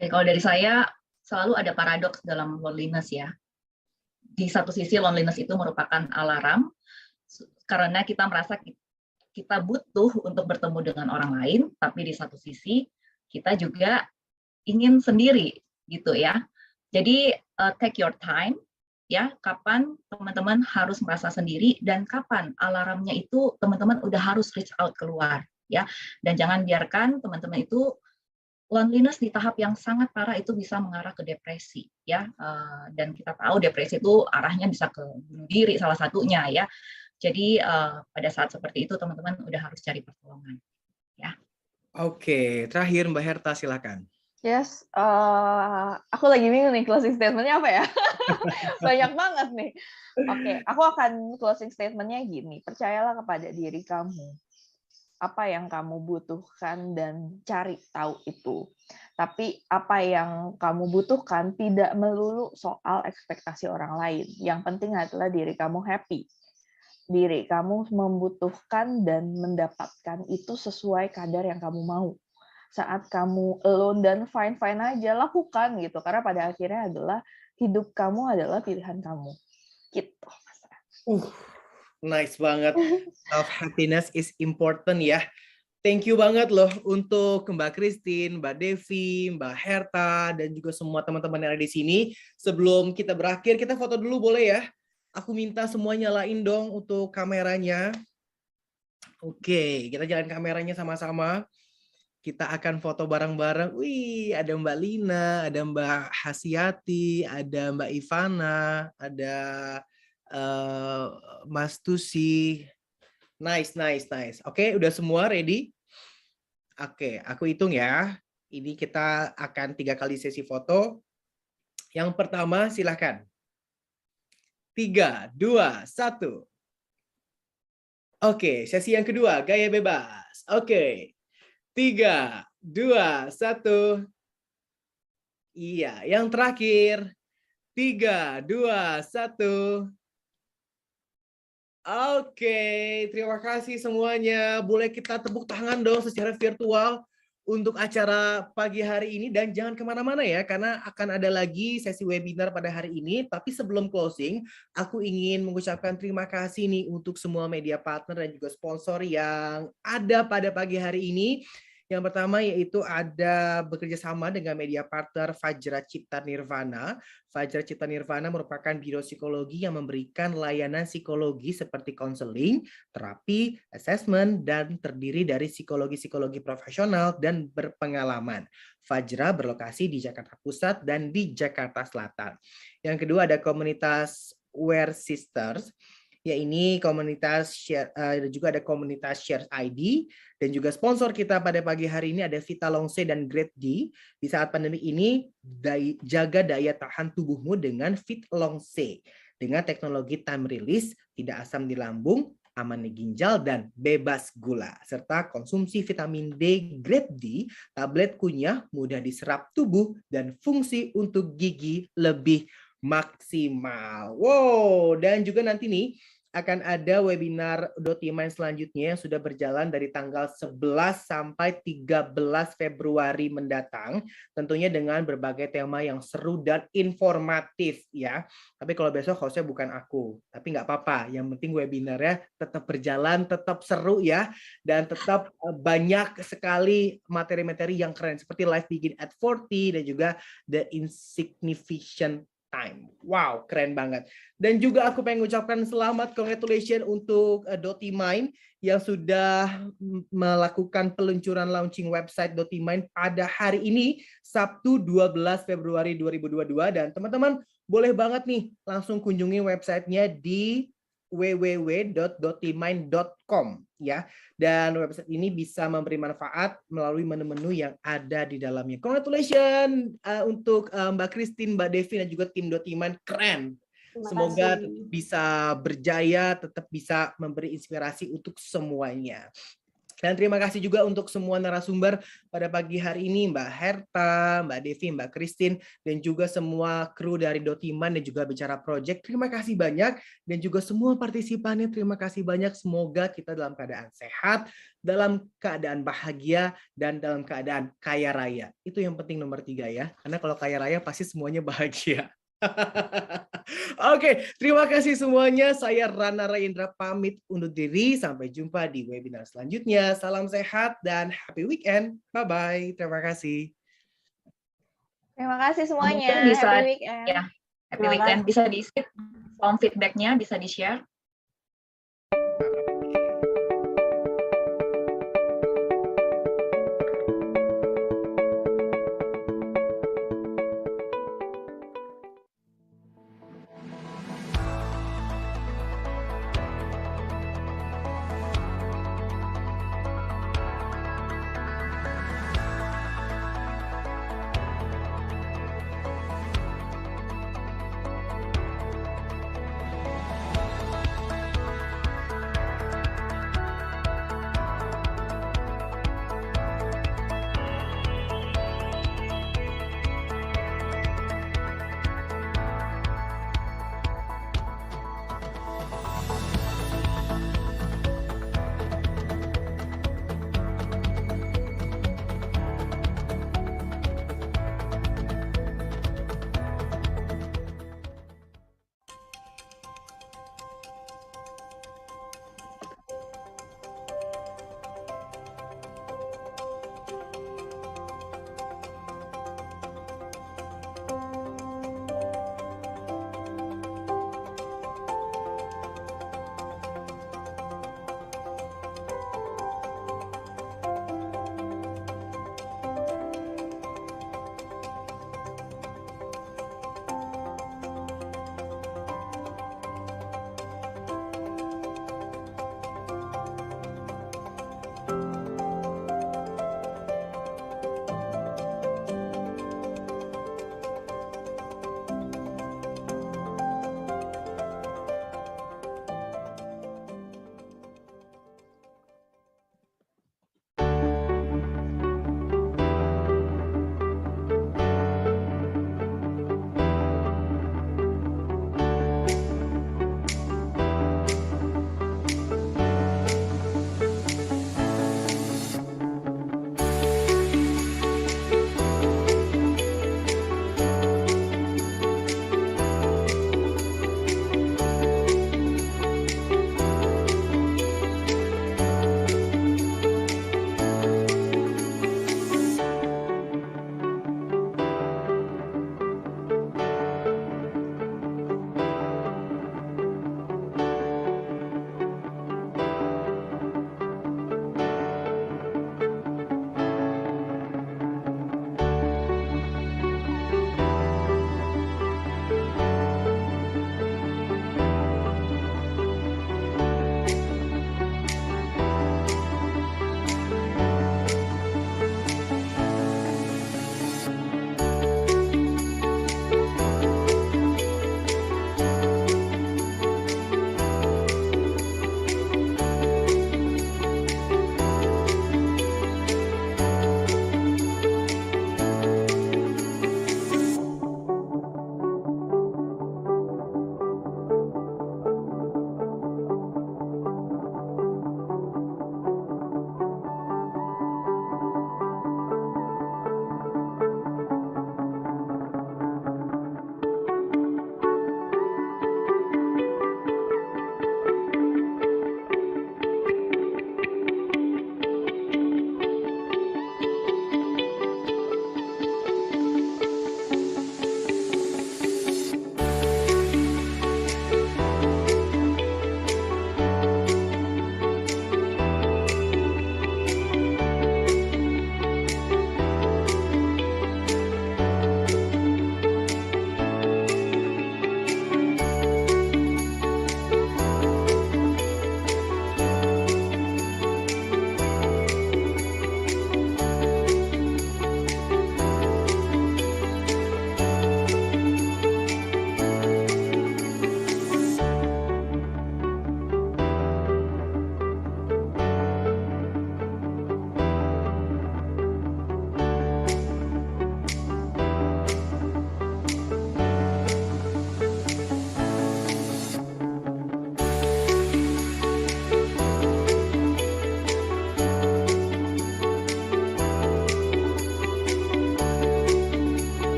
Kalau dari saya, selalu ada paradoks dalam loneliness ya. Di satu sisi loneliness itu merupakan alarm, karena kita merasa kita butuh untuk bertemu dengan orang lain, tapi di satu sisi kita juga ingin sendiri gitu ya. Jadi take your time ya, kapan teman-teman harus merasa sendiri dan kapan alarmnya itu teman-teman udah harus reach out keluar ya. Dan jangan biarkan teman-teman itu loneliness di tahap yang sangat parah itu bisa mengarah ke depresi, ya. Dan kita tahu depresi itu arahnya bisa ke bunuh diri salah satunya, ya. Jadi pada saat seperti itu teman-teman udah harus cari pertolongan, ya. Oke, terakhir Mbak Herta silakan. Yes, aku lagi bingung nih closing statement-nya apa ya? Banyak banget nih. Oke, aku akan closing statement-nya gini, percayalah kepada diri kamu. Apa yang kamu butuhkan dan cari tahu itu. Tapi apa yang kamu butuhkan tidak melulu soal ekspektasi orang lain. Yang penting adalah diri kamu happy. Diri kamu membutuhkan dan mendapatkan itu sesuai kadar yang kamu mau. Saat kamu alone dan fine-fine aja, lakukan gitu. Karena pada akhirnya adalah hidup kamu adalah pilihan kamu. Gitu. Nice banget. Self happiness is important ya. Thank you banget loh untuk Mbak Christine, Mbak Devi, Mbak Herta, dan juga semua teman-teman yang ada di sini. Sebelum kita berakhir, kita foto dulu boleh ya? Aku minta semua nyalain dong untuk kameranya. Oke, kita jalan kameranya sama-sama. Kita akan foto bareng-bareng. Wih, ada Mbak Lina, ada Mbak Hasiati, ada Mbak Ivana, ada Mas Tusi. Nice. Oke, udah semua ready? Oke, aku hitung ya. Ini kita akan 3 kali sesi foto. Yang pertama, silakan. 3, 2, 1. Oke, sesi yang kedua, gaya bebas. Oke. 3, 2, 1. Iya, yang terakhir. 3, 2, 1. Oke, terima kasih semuanya. Boleh kita tepuk tangan dong secara virtual untuk acara pagi hari ini. Dan jangan kemana-mana ya, karena akan ada lagi sesi webinar pada hari ini. Tapi sebelum closing, aku ingin mengucapkan terima kasih nih untuk semua media partner dan juga sponsor yang ada pada pagi hari ini. Yang pertama yaitu ada bekerja sama dengan media partner Fajra Cipta Nirvana. Fajra Cipta Nirvana merupakan biro psikologi yang memberikan layanan psikologi seperti konseling, terapi, assessment, dan terdiri dari psikologi-psikologi profesional dan berpengalaman. Fajra berlokasi di Jakarta Pusat dan di Jakarta Selatan. Yang kedua ada komunitas Wear Sisters. Ya, ini komunitas share, juga ada komunitas Share ID, dan juga sponsor kita pada pagi hari ini ada Vita Longse dan Grade D. Di saat pandemi ini, jaga daya tahan tubuhmu dengan Fit Longse. Dengan teknologi time release, tidak asam di lambung, aman di ginjal, dan bebas gula. Serta konsumsi vitamin D Grade D, tablet kunyah, mudah diserap tubuh, dan fungsi untuk gigi lebih maksimal. Wow, dan juga nanti nih, akan ada webinar Dotimain selanjutnya yang sudah berjalan dari tanggal 11 sampai 13 Februari mendatang, tentunya dengan berbagai tema yang seru dan informatif ya. Tapi kalau besok hostnya bukan aku, tapi nggak apa-apa. Yang penting webinarnya tetap berjalan, tetap seru ya, dan tetap banyak sekali materi-materi yang keren seperti Life Begin at 40 dan juga The Insignificant Time. Wow, keren banget. Dan juga aku pengen ucapkan selamat, congratulations untuk Dotimain yang sudah melakukan peluncuran launching website Dotimain pada hari ini, Sabtu 12 Februari 2022. Dan teman-teman boleh banget nih langsung kunjungi websitenya di www.dotimain.com ya, dan website ini bisa memberi manfaat melalui menu-menu yang ada di dalamnya. Congratulations untuk Mbak Christine, Mbak Devi, dan juga tim Dotimain, keren. Semoga bisa berjaya, tetap bisa memberi inspirasi untuk semuanya. Dan terima kasih juga untuk semua narasumber pada pagi hari ini, Mbak Herta, Mbak Devi, Mbak Christine, dan juga semua kru dari Dotimain dan juga Bicara Project. Terima kasih banyak, dan juga semua partisipannya terima kasih banyak. Semoga kita dalam keadaan sehat, dalam keadaan bahagia, dan dalam keadaan kaya raya. Itu yang penting nomor 3 ya, karena kalau kaya raya pasti semuanya bahagia. Oke, terima kasih semuanya. Saya Rana Raindra pamit undur diri. Sampai jumpa di webinar selanjutnya. Salam sehat dan happy weekend. Bye-bye. Terima kasih. Terima kasih semuanya. Mungkin bisa, happy weekend. Ya, happy weekend. Bisa di-share form feedback-nya, bisa di-share.